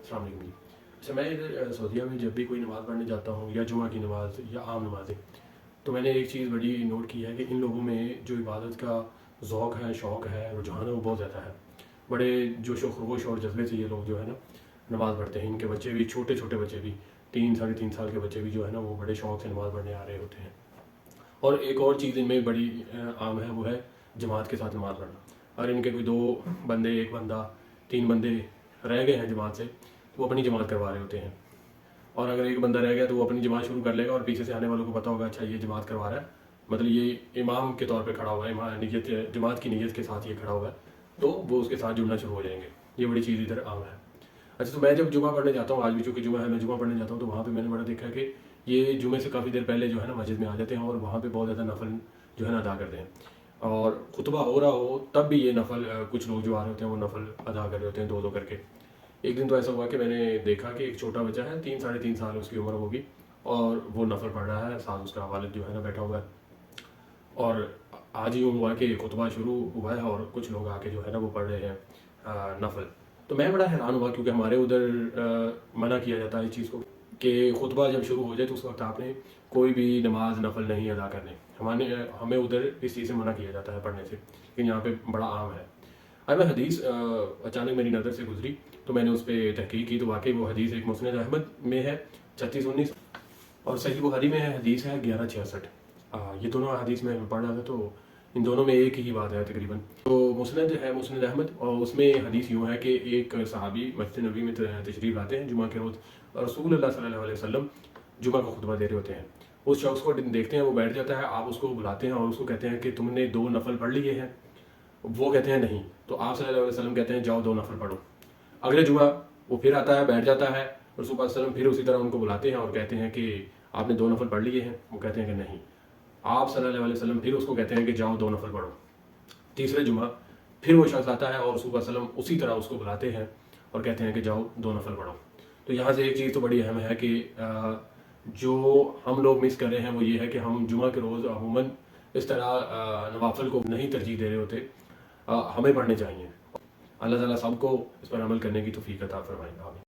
السلام علیکم جی. اچھا میں ادھر سعودیہ میں جب بھی کوئی نماز پڑھنے جاتا ہوں یا جمعہ کی نماز یا عام نمازیں، تو میں نے ایک چیز بڑی نوٹ کی ہے کہ ان لوگوں میں جو عبادت کا ذوق ہے، شوق ہے، رجحان ہے، وہ بہت زیادہ ہے. بڑے جوش و خروش اور جذبے سے یہ لوگ جو ہے نا نماز پڑھتے ہیں. ان کے بچے بھی، چھوٹے چھوٹے بچے بھی، 3 ساڑھے 3 سال کے بچے بھی جو ہے نا وہ بڑے شوق سے نماز پڑھنے آ رہے ہوتے ہیں. اور ایک اور چیز ان میں بڑی عام ہے، وہ ہے جماعت کے ساتھ نماز پڑھنا. اگر ان کے کوئی 2 بندے، 1 بندہ، 3 بندے رہ گئے ہیں جماعت سے، تو وہ اپنی جماعت کروا رہے ہوتے ہیں. اور اگر ایک بندہ رہ گیا تو وہ اپنی جماعت شروع کر لے گا اور پیچھے سے آنے والوں کو پتہ ہوگا اچھا یہ جماعت کروا رہا ہے، مطلب یہ امام کے طور پہ کھڑا ہوا ہے، نیت جماعت کی نیت کے ساتھ یہ کھڑا ہوا ہے، تو وہ اس کے ساتھ جڑنا شروع ہو جائیں گے. یہ بڑی چیز ادھر عام ہے. اچھا تو میں جب جمعہ پڑھنے جاتا ہوں، آج بھی چونکہ جمعہ ہے، میں جمعہ پڑھنے جاتا ہوں، تو وہاں پہ میں نے بڑا دیکھا کہ یہ جمعے سے کافی دیر پہلے جو ہے نا مسجد میں آ جاتے ہیں اور وہاں پہ بہت زیادہ نفل جو ہے نا ادا کرتے ہیں. اور خطبہ ہو رہا ہو تب بھی یہ نفل، کچھ لوگ جو آ رہے ہوتے ہیں وہ نفل ادا کر رہے ہوتے ہیں 2 کر کے. ایک دن تو ایسا ہوا کہ میں نے دیکھا کہ ایک چھوٹا بچہ ہے، 3 ساڑھے 3 سال اس کی عمر ہوگی، اور وہ نفل پڑھ رہا ہے، ساتھ اس کا والد جو ہے نا بیٹھا ہوا ہے. اور آج ہی ہوا کہ خطبہ شروع ہوا ہے اور کچھ لوگ آ کے جو ہے نا وہ پڑھ رہے ہیں نفل. تو میں بڑا حیران ہوا کیونکہ ہمارے ادھر منع کیا جاتا ہے اس چیز کو کہ خطبہ جب شروع ہو جائے تو اس وقت آپ نے کوئی بھی نماز نفل نہیں ادا کرنے. ہمیں ادھر اس چیز سے منع کیا جاتا ہے پڑھنے سے، لیکن یہاں پہ بڑا عام ہے. اب میں حدیث اچانک میری نظر سے گزری تو میں نے اس پہ تحقیق کی، تو واقعی وہ حدیث ایک مسند احمد میں ہے 3619 اور صحیح بخاری میں ہے، حدیث ہے 1166. یہ دونوں حدیث میں پڑھ رہا تھا تو ان دونوں میں ایک ہی بات ہے تقریباً. تو مسند ہے مسند احمد، اور اس میں حدیث یوں ہے کہ ایک صحابی مسجد نبوی میں تشریف لاتے ہیں جمعہ کے روز، رسول اللہ صلی اللہ علیہ وسلم جمعہ کا خطبہ دے رہے ہوتے ہیں. اس شخص کو دیکھتے ہیں، وہ بیٹھ جاتا ہے، آپ اس کو بلاتے ہیں اور اس کو کہتے ہیں کہ تم نے 2 نفل پڑھ لیے ہیں؟ وہ کہتے ہیں نہیں. تو آپ صلی اللہ علیہ وسلم کہتے ہیں جاؤ 2 نفل پڑھو. اگلے جمعہ وہ پھر آتا ہے، بیٹھ جاتا ہے، رسول اللہ صلی اللہ علیہ وسلم پھر اسی طرح ان کو بلاتے ہیں اور کہتے ہیں کہ آپ نے 2 نفل پڑھ لیے ہیں؟ وہ کہتے ہیں کہ نہیں. آپ صلی اللہ علیہ وسلم پھر اس کو کہتے ہیں کہ جاؤ 2 نفل پڑھو. تیسرے جمعہ پھر وہ شخص آتا ہے اور رسول اللہ صلی اللہ علیہ وسلم اسی طرح اس کو بلاتے ہیں اور کہتے ہیں کہ جاؤ 2 نفل پڑھو. تو یہاں سے ایک چیز تو بڑی اہم ہے کہ جو ہم لوگ مس کر رہے ہیں وہ یہ ہے کہ ہم جمعہ کے روز عموماً اس طرح نوافل کو نہیں ترجیح دے رہے ہوتے. ہمیں پڑھنے چاہیے. اللہ تعالیٰ سب کو اس پر عمل کرنے کی توفیق عطا فرمائے. آمین.